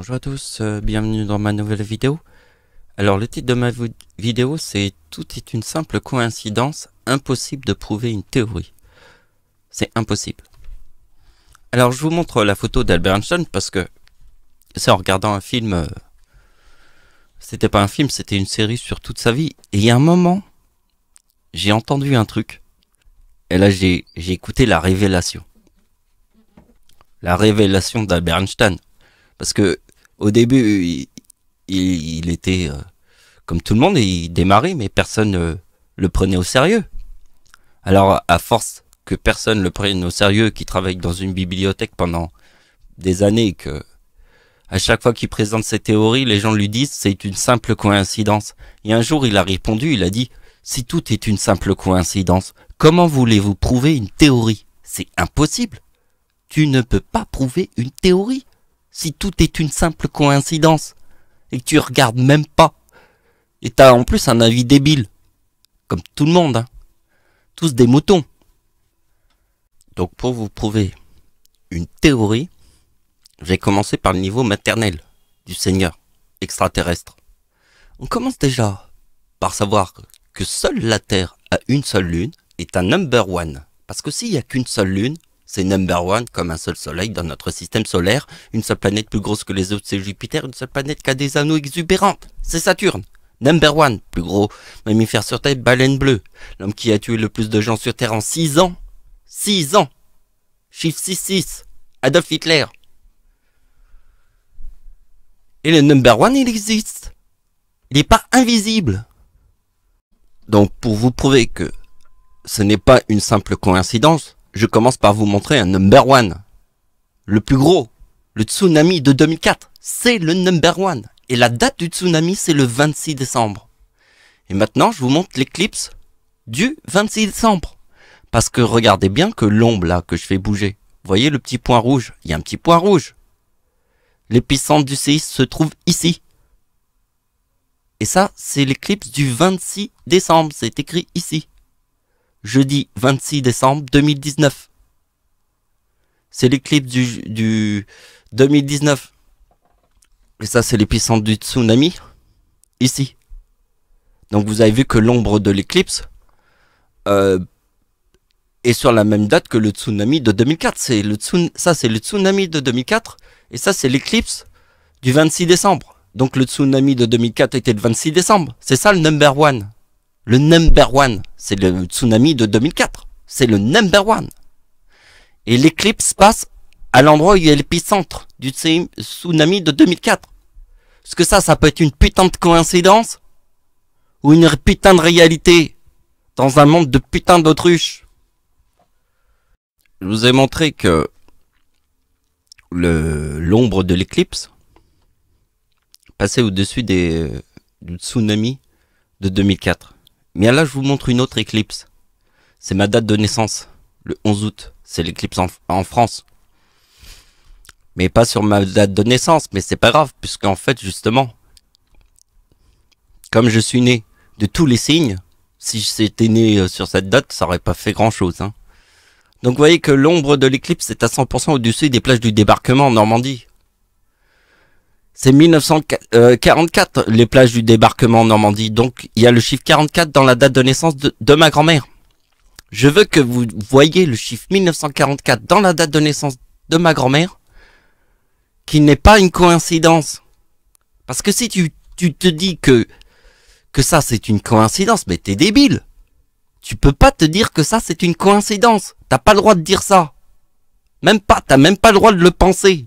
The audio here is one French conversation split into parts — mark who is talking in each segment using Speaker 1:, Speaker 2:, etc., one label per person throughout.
Speaker 1: Bonjour à tous, bienvenue dans ma nouvelle vidéo. Alors le titre de ma vidéo c'est « Tout est une simple coïncidence, impossible de prouver une théorie ». C'est impossible. Alors je vous montre la photo d'Albert Einstein parce que c'est en regardant un film, c'était pas un film, c'était une série sur toute sa vie. Et il y a un moment, j'ai entendu un truc, et là j'ai écouté la révélation. La révélation d'Albert Einstein. Parce que au début, il était comme tout le monde, et il démarrait, mais personne ne le prenait au sérieux. Alors, à force que personne le prenne au sérieux, qu'il travaille dans une bibliothèque pendant des années, et que à chaque fois qu'il présente ses théories, les gens lui disent c'est une simple coïncidence. Et un jour, il a répondu, il a dit si tout est une simple coïncidence, comment voulez-vous prouver une théorie? C'est impossible. Tu ne peux pas prouver une théorie si tout est une simple coïncidence et que tu regardes même pas. Et t'as en plus un avis débile. Comme tout le monde, hein. Tous des moutons. Donc pour vous prouver une théorie, je vais commencer par le niveau maternel du Seigneur extraterrestre. On commence déjà par savoir que seule la Terre a une seule lune est un number one. Parce que s'il n'y a qu'une seule lune, c'est number one comme un seul soleil dans notre système solaire. Une seule planète plus grosse que les autres, c'est Jupiter. Une seule planète qui a des anneaux exubérants, c'est Saturne. Number one, plus gros mammifère sur Terre, baleine bleue. L'homme qui a tué le plus de gens sur Terre en 6 ans. 6 ans. Chiffre 6-6. Adolf Hitler. Et le number one, il existe. Il n'est pas invisible. Donc pour vous prouver que ce n'est pas une simple coïncidence, je commence par vous montrer un number one. Le plus gros. Le tsunami de 2004. C'est le number one. Et la date du tsunami, c'est le 26 décembre. Et maintenant, je vous montre l'éclipse du 26 décembre. Parce que regardez bien que l'ombre là, que je fais bouger. Vous voyez le petit point rouge? Il y a un petit point rouge. L'épicentre du séisme se trouve ici. Et ça, c'est l'éclipse du 26 décembre. C'est écrit ici. Jeudi 26 décembre 2019. C'est l'éclipse du 2019. Et ça, c'est l'épicentre du tsunami. Ici. Donc vous avez vu que l'ombre de l'éclipse est sur la même date que le tsunami de 2004. Ça, c'est le tsunami de 2004. Et ça, c'est l'éclipse du 26 décembre. Donc le tsunami de 2004 était le 26 décembre. C'est ça le number one. Le number one, c'est le tsunami de 2004. C'est le number one. Et l'éclipse passe à l'endroit où il y a l'épicentre du tsunami de 2004. Est-ce que ça peut être une putain de coïncidence? Ou une putain de réalité dans un monde de putain d'autruche? Je vous ai montré que l'ombre de l'éclipse passait au-dessus du tsunami de 2004. Mais là, je vous montre une autre éclipse. C'est ma date de naissance, le 11 août. C'est l'éclipse en France. Mais pas sur ma date de naissance, mais c'est pas grave, puisqu'en fait, justement, comme je suis né de tous les signes, si j'étais né sur cette date, ça aurait pas fait grand-chose, hein. Donc vous voyez que l'ombre de l'éclipse est à 100% au-dessus des plages du débarquement en Normandie. C'est 1944, les plages du débarquement en Normandie. Donc, il y a le chiffre 44 dans la date de naissance de ma grand-mère. Je veux que vous voyez le chiffre 1944 dans la date de naissance de ma grand-mère, qui n'est pas une coïncidence. Parce que si tu te dis que ça c'est une coïncidence, mais t'es débile. Tu peux pas te dire que ça c'est une coïncidence. T'as pas le droit de dire ça. T'as même pas le droit de le penser.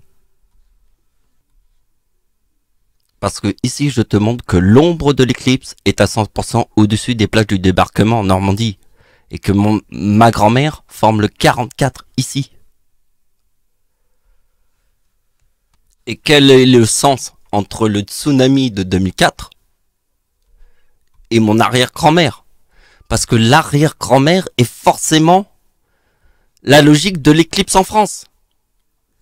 Speaker 1: Parce que ici, je te montre que l'ombre de l'éclipse est à 100% au-dessus des plages du débarquement en Normandie. Et que ma grand-mère forme le 44 ici. Et quel est le sens entre le tsunami de 2004 et mon arrière-grand-mère? Parce que l'arrière-grand-mère est forcément la logique de l'éclipse en France.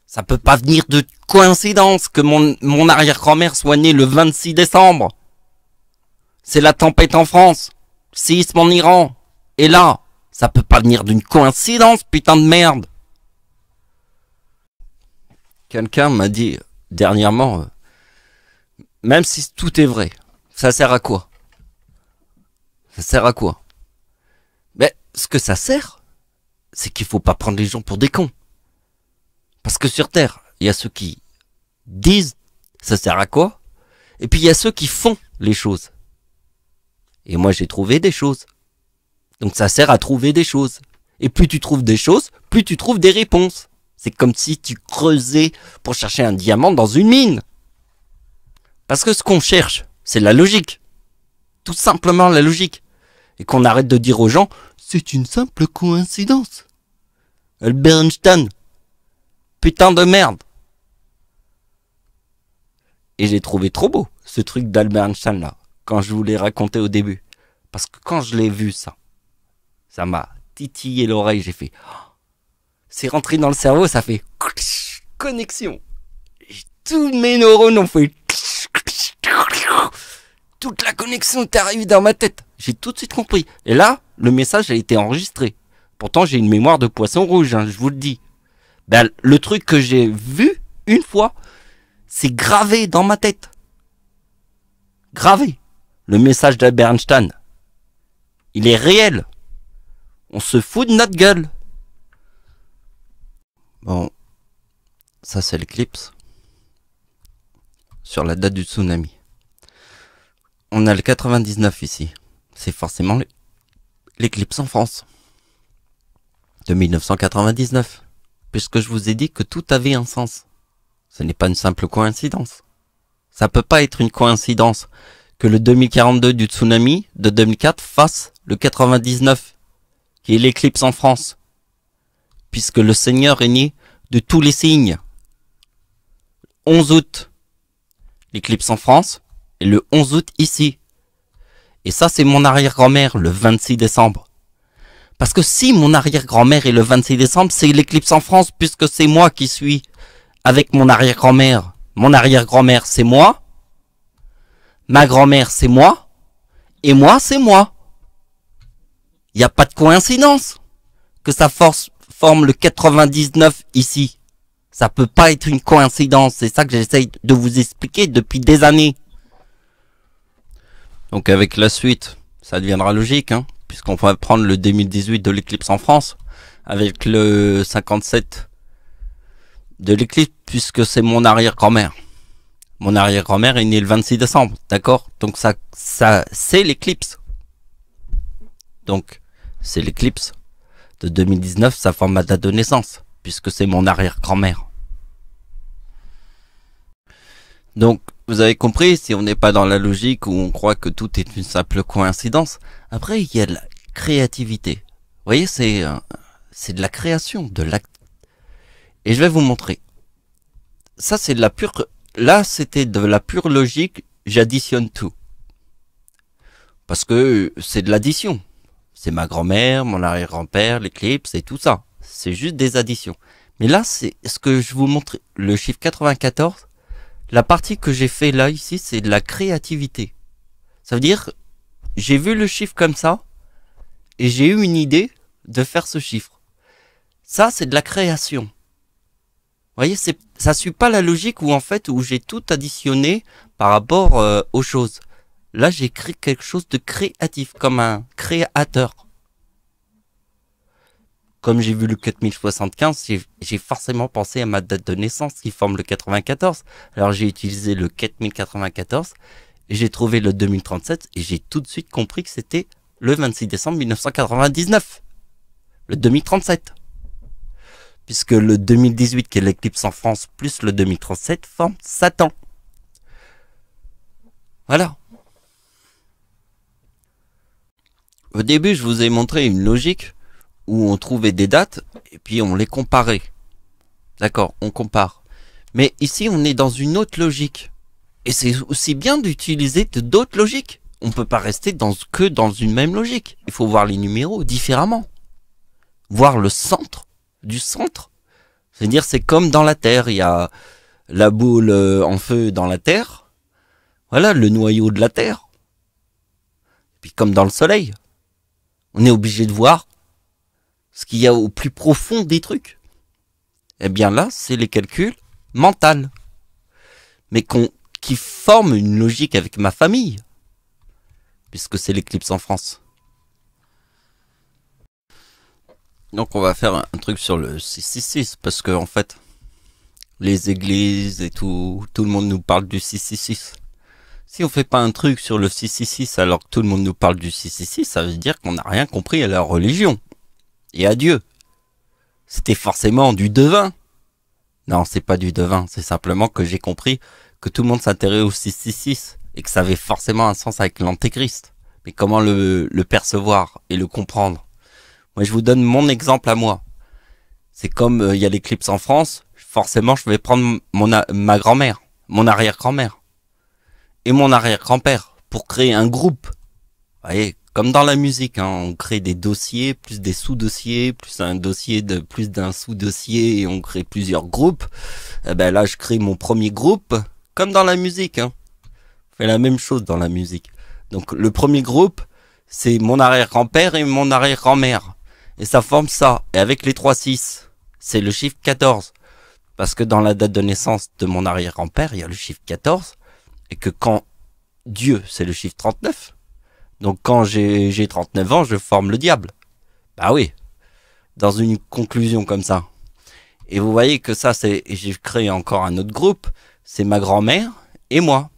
Speaker 1: Ça peut pas venir de coïncidence que mon arrière-grand-mère soit née le 26 décembre. C'est la tempête en France. Séisme en Iran. Et là, ça peut pas venir d'une coïncidence, putain de merde. Quelqu'un m'a dit dernièrement, même si tout est vrai, ça sert à quoi? Ça sert à quoi? Ben, ce que ça sert, c'est qu'il faut pas prendre les gens pour des cons. Parce que sur Terre, il y a ceux qui disent ça sert à quoi, et puis il y a ceux qui font les choses. Et moi j'ai trouvé des choses. Donc ça sert à trouver des choses. Et plus tu trouves des choses, plus tu trouves des réponses. C'est comme si tu creusais pour chercher un diamant dans une mine. Parce que ce qu'on cherche, c'est la logique. Tout simplement la logique. Et qu'on arrête de dire aux gens, c'est une simple coïncidence. Albert Einstein. Putain de merde. Et j'ai trouvé trop beau, ce truc d'Albert Einstein là, quand je vous l'ai raconté au début. Parce que quand je l'ai vu ça m'a titillé l'oreille, j'ai fait... C'est rentré dans le cerveau, ça fait... Connexion. Et tous mes neurones ont fait... Toute la connexion est arrivée dans ma tête. J'ai tout de suite compris. Et là, le message a été enregistré. Pourtant, j'ai une mémoire de poisson rouge, hein, je vous le dis. Ben, le truc que j'ai vu une fois, c'est gravé dans ma tête. Gravé. Le message d'Albert Einstein. Il est réel. On se fout de notre gueule. Bon. Ça, c'est l'éclipse. Sur la date du tsunami. On a le 99 ici. C'est forcément l'éclipse en France. De 1999. Puisque je vous ai dit que tout avait un sens. Ce n'est pas une simple coïncidence. Ça peut pas être une coïncidence que le 2042 du tsunami de 2004 fasse le 99, qui est l'éclipse en France. Puisque le Seigneur est né de tous les signes. 11 août, l'éclipse en France, et le 11 août ici. Et ça, c'est mon arrière-grand-mère, le 26 décembre. Parce que si mon arrière-grand-mère est le 26 décembre, c'est l'éclipse en France, puisque c'est moi qui suis avec mon arrière-grand-mère. Mon arrière-grand-mère, c'est moi. Ma grand-mère, c'est moi. Et moi, c'est moi. Il n'y a pas de coïncidence que ça forme le 99 ici. Ça peut pas être une coïncidence. C'est ça que j'essaye de vous expliquer depuis des années. Donc avec la suite, ça deviendra logique, hein, puisqu'on va prendre le 2018 de l'éclipse en France, avec le 57 de l'éclipse, puisque c'est mon arrière-grand-mère. Mon arrière-grand-mère est née le 26 décembre, d'accord? Donc ça c'est l'éclipse. Donc, c'est l'éclipse de 2019, ça forme ma date de naissance, puisque c'est mon arrière-grand-mère. Donc, vous avez compris, si on n'est pas dans la logique où on croit que tout est une simple coïncidence, après, il y a de la créativité. Vous voyez, c'est de la création, de l'acte. Et je vais vous montrer. Ça, c'est de la pure... Là, c'était de la pure logique, j'additionne tout. Parce que c'est de l'addition. C'est ma grand-mère, mon arrière-grand-père, l'éclipse et tout ça. C'est juste des additions. Mais là, c'est ce que je vous montre, le chiffre 94. La partie que j'ai fait là, ici, c'est de la créativité. Ça veut dire, j'ai vu le chiffre comme ça, et j'ai eu une idée de faire ce chiffre. Ça, c'est de la création. Vous voyez, ça suit pas la logique où en fait, où j'ai tout additionné par rapport aux choses. Là, j'ai créé quelque chose de créatif, comme un créateur. Comme j'ai vu le 4075, j'ai forcément pensé à ma date de naissance qui forme le 94. Alors j'ai utilisé le 4094 et j'ai trouvé le 2037 et j'ai tout de suite compris que c'était le 26 décembre 1999. Le 2037. Puisque le 2018 qui est l'éclipse en France plus le 2037 forme Satan. Voilà. Au début, je vous ai montré une logique où on trouvait des dates et puis on les comparait. D'accord, on compare. Mais ici, on est dans une autre logique. Et c'est aussi bien d'utiliser d'autres logiques. On ne peut pas rester que dans une même logique. Il faut voir les numéros différemment. Voir le centre du centre. C'est-à-dire, c'est comme dans la Terre. Il y a la boule en feu dans la Terre. Voilà, le noyau de la Terre. Et puis comme dans le Soleil. On est obligé de voir ce qu'il y a au plus profond des trucs. Eh bien là, c'est les calculs mentaux. Mais qui forme une logique avec ma famille, puisque c'est l'éclipse en France. Donc on va faire un truc sur le 666, parce que en fait, les églises et tout le monde nous parle du 666. Si on fait pas un truc sur le 666 alors que tout le monde nous parle du 666, ça veut dire qu'on n'a rien compris à la religion et à Dieu. C'était forcément du devin. Non, c'est pas du devin, c'est simplement que j'ai compris que tout le monde s'intéressait au 666 et que ça avait forcément un sens avec l'antéchrist. Mais comment le percevoir et le comprendre? Moi, je vous donne mon exemple à moi. C'est comme il y a l'éclipse en France, forcément je vais prendre ma grand-mère, mon arrière-grand-mère et mon arrière-grand-père pour créer un groupe. Vous voyez, comme dans la musique, hein, on crée des dossiers, plus des sous-dossiers, plus un dossier de plus d'un sous-dossier et on crée plusieurs groupes. Eh ben là, je crée mon premier groupe, comme dans la musique. Hein. On fait la même chose dans la musique. Donc le premier groupe, c'est mon arrière-grand-père et mon arrière-grand-mère. Et ça forme ça. Et avec les 3-6, c'est le chiffre 14. Parce que dans la date de naissance de mon arrière-grand-père, il y a le chiffre 14. Et que quand Dieu, c'est le chiffre 39. Donc quand j'ai 39 ans, je forme le diable. Bah oui. Dans une conclusion comme ça. Et vous voyez que ça, j'ai créé encore un autre groupe. C'est ma grand-mère et moi.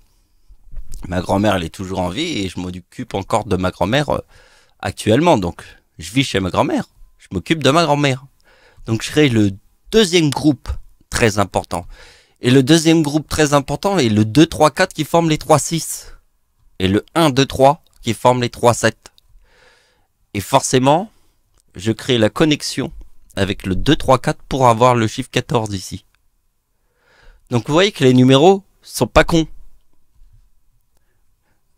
Speaker 1: Ma grand-mère, elle est toujours en vie et je m'occupe encore de ma grand-mère actuellement. Donc, je vis chez ma grand-mère. Je m'occupe de ma grand-mère. Donc, je crée le deuxième groupe très important. Et le deuxième groupe très important est le 2, 3, 4 qui forme les 3, 6. Et le 1, 2, 3 qui forme les 3, 7. Et forcément, je crée la connexion avec le 2, 3, 4 pour avoir le chiffre 14 ici. Donc vous voyez que les numéros sont pas cons.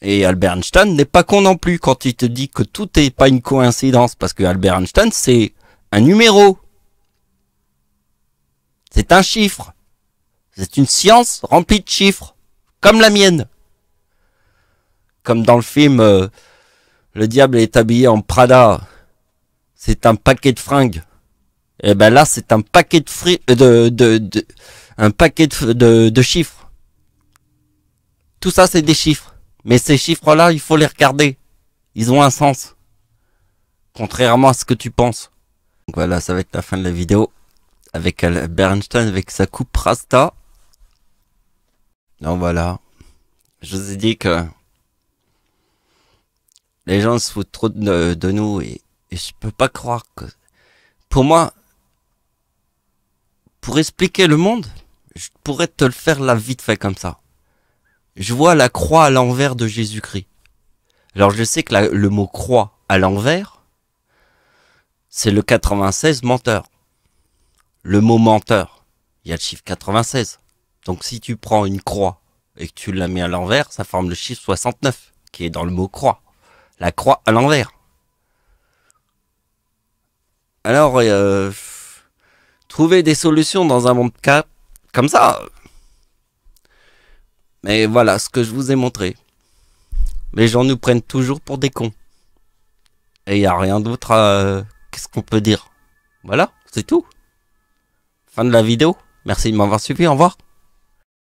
Speaker 1: Et Albert Einstein n'est pas con non plus quand il te dit que tout n'est pas une coïncidence. Parce que Albert Einstein, c'est un numéro. C'est un chiffre. C'est une science remplie de chiffres. Comme la mienne. Comme dans le film Le diable est habillé en Prada. C'est un paquet de fringues. Et ben là, c'est un paquet de chiffres. Tout ça, c'est des chiffres. Mais ces chiffres-là, il faut les regarder. Ils ont un sens. Contrairement à ce que tu penses. Donc voilà, ça va être la fin de la vidéo. Avec Albert Einstein, avec sa coupe Rasta. Donc voilà. Je vous ai dit que les gens se foutent trop de nous et je peux pas croire que... Pour moi, pour expliquer le monde, je pourrais te le faire là vite fait comme ça. Je vois la croix à l'envers de Jésus-Christ. Alors je sais que le mot croix à l'envers, c'est le 96 menteur. Le mot menteur, il y a le chiffre 96. Donc si tu prends une croix et que tu la mets à l'envers, ça forme le chiffre 69, qui est dans le mot croix. La croix à l'envers. Alors, trouver des solutions dans un monde comme ça. Mais voilà ce que je vous ai montré. Les gens nous prennent toujours pour des cons. Et il n'y a rien d'autre à... Qu'est-ce qu'on peut dire? Voilà, c'est tout. Fin de la vidéo. Merci de m'avoir suivi, au revoir.